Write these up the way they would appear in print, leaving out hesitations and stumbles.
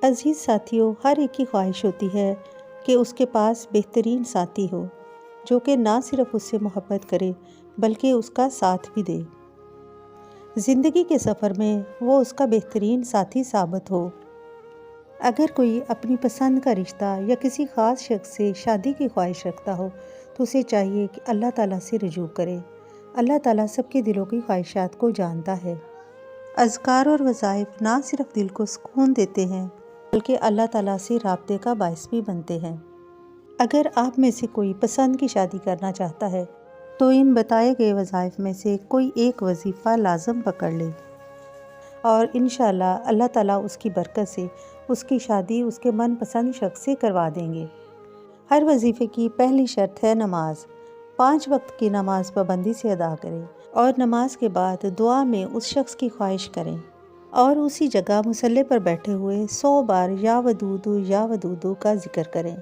عزیز ساتھیوں، ہر ایک کی خواہش ہوتی ہے کہ اس کے پاس بہترین ساتھی ہو جو کہ نہ صرف اس سے محبت کرے بلکہ اس کا ساتھ بھی دے۔ زندگی کے سفر میں وہ اس کا بہترین ساتھی ثابت ہو۔ اگر کوئی اپنی پسند کا رشتہ یا کسی خاص شخص سے شادی کی خواہش رکھتا ہو تو اسے چاہیے کہ اللہ تعالیٰ سے رجوع کرے۔ اللہ تعالیٰ سب کے دلوں کی خواہشات کو جانتا ہے۔ اذکار اور وظائف نہ صرف دل کو سکون دیتے ہیں بلکہ اللہ تعالیٰ سے رابطے کا باعث بھی بنتے ہیں۔ اگر آپ میں سے کوئی پسند کی شادی کرنا چاہتا ہے تو ان بتائے گئے وظائف میں سے کوئی ایک وظیفہ لازم پکڑ لے اور انشاءاللہ اللہ تعالیٰ اس کی برکت سے اس کی شادی اس کے من پسند شخص سے کروا دیں گے۔ ہر وظیفے کی پہلی شرط ہے نماز۔ 5 وقت کی نماز پابندی سے ادا کریں اور نماز کے بعد دعا میں اس شخص کی خواہش کریں اور اسی جگہ مصلی پر بیٹھے ہوئے 100 بار یا ودودو یا ودودو کا ذکر کریں۔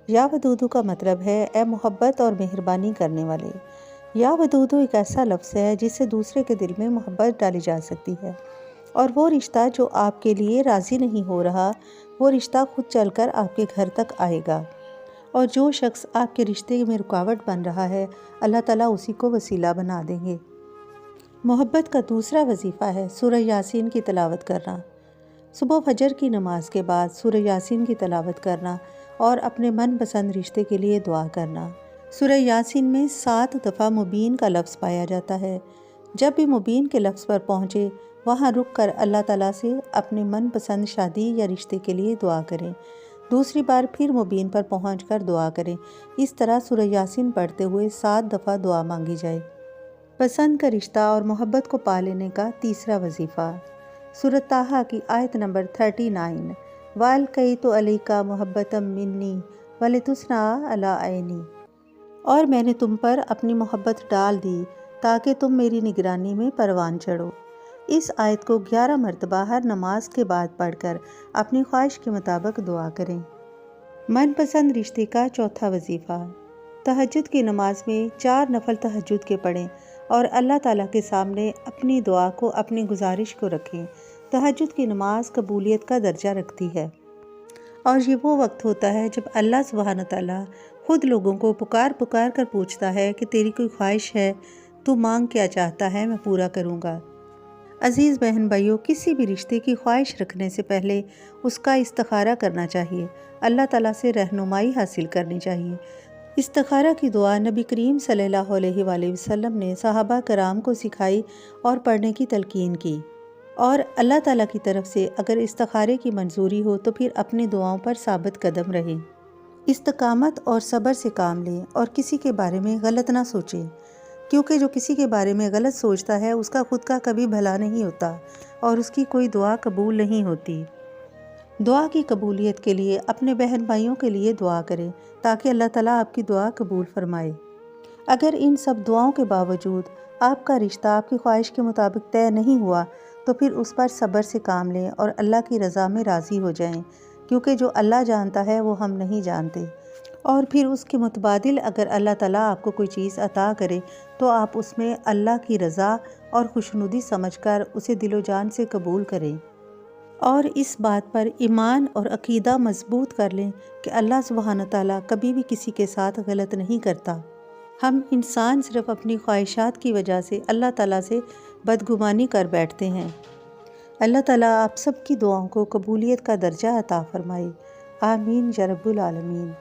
یا ودودو کا مطلب ہے اے محبت اور مہربانی کرنے والے۔ یا ودودو ایک ایسا لفظ ہے جس سے دوسرے کے دل میں محبت ڈالی جا سکتی ہے، اور وہ رشتہ جو آپ کے لیے راضی نہیں ہو رہا وہ رشتہ خود چل کر آپ کے گھر تک آئے گا، اور جو شخص آپ کے رشتے میں رکاوٹ بن رہا ہے اللہ تعالیٰ اسی کو وسیلہ بنا دیں گے۔ محبت کا دوسرا وظیفہ ہے سورہ یاسین کی تلاوت کرنا۔ صبح فجر کی نماز کے بعد سورہ یاسین کی تلاوت کرنا اور اپنے من پسند رشتے کے لیے دعا کرنا۔ سورہ یاسین میں 7 دفعہ مبین کا لفظ پایا جاتا ہے۔ جب بھی مبین کے لفظ پر پہنچے وہاں رک کر اللہ تعالیٰ سے اپنے من پسند شادی یا رشتے کے لیے دعا کریں۔ دوسری بار پھر مبین پر پہنچ کر دعا کریں۔ اس طرح سورہ یاسین پڑھتے ہوئے 7 دفعہ دعا مانگی جائے۔ پسند کا رشتہ اور محبت کو پا لینے کا تیسرا وظیفہ سورہ طٰہٰ کی آیت نمبر 39 وَأَلْقَيْتُ عَلَيْكَ مَحَبَّةً مِّنِّي وَلِتُصْنَعَ عَلَىٰ عَيْنِي، اور میں نے تم پر اپنی محبت ڈال دی تاکہ تم میری نگرانی میں پروان چڑھو۔ اس آیت کو 11 مرتبہ ہر نماز کے بعد پڑھ کر اپنی خواہش کے مطابق دعا کریں۔ من پسند رشتے کا چوتھا وظیفہ تہجد کی نماز میں 4 نفل تہجد کے پڑھیں اور اللہ تعالیٰ کے سامنے اپنی دعا کو اپنی گزارش کو رکھیں۔ تہجد کی نماز قبولیت کا درجہ رکھتی ہے، اور یہ وہ وقت ہوتا ہے جب اللہ سبحانہ تعالیٰ خود لوگوں کو پکار پکار کر پوچھتا ہے کہ تیری کوئی خواہش ہے تو مانگ کیا چاہتا ہے، میں پورا کروں گا۔ عزیز بہن بھائیوں، کسی بھی رشتے کی خواہش رکھنے سے پہلے اس کا استخارہ کرنا چاہیے، اللہ تعالیٰ سے رہنمائی حاصل کرنی چاہیے۔ استخارہ کی دعا نبی کریم صلی اللہ علیہ وآلہ وسلم نے صحابہ کرام کو سکھائی اور پڑھنے کی تلقین کی، اور اللہ تعالیٰ کی طرف سے اگر استخارے کی منظوری ہو تو پھر اپنی دعاؤں پر ثابت قدم رہیں۔ استقامت اور صبر سے کام لیں اور کسی کے بارے میں غلط نہ سوچیں، کیونکہ جو کسی کے بارے میں غلط سوچتا ہے اس کا خود کا کبھی بھلا نہیں ہوتا اور اس کی کوئی دعا قبول نہیں ہوتی۔ دعا کی قبولیت کے لیے اپنے بہن بھائیوں کے لیے دعا کریں تاکہ اللہ تعالیٰ آپ کی دعا قبول فرمائے۔ اگر ان سب دعاؤں کے باوجود آپ کا رشتہ آپ کی خواہش کے مطابق طے نہیں ہوا تو پھر اس پر صبر سے کام لیں اور اللہ کی رضا میں راضی ہو جائیں، کیونکہ جو اللہ جانتا ہے وہ ہم نہیں جانتے۔ اور پھر اس کے متبادل اگر اللہ تعالیٰ آپ کو کوئی چیز عطا کرے تو آپ اس میں اللہ کی رضا اور خوشنودی سمجھ کر اسے دل و جان سے قبول کریں، اور اس بات پر ایمان اور عقیدہ مضبوط کر لیں کہ اللہ سبحانہ تعالیٰ کبھی بھی کسی کے ساتھ غلط نہیں کرتا۔ ہم انسان صرف اپنی خواہشات کی وجہ سے اللہ تعالیٰ سے بدگمانی کر بیٹھتے ہیں۔ اللہ تعالیٰ آپ سب کی دعاؤں کو قبولیت کا درجہ عطا فرمائے۔ آمین یا رب العالمین۔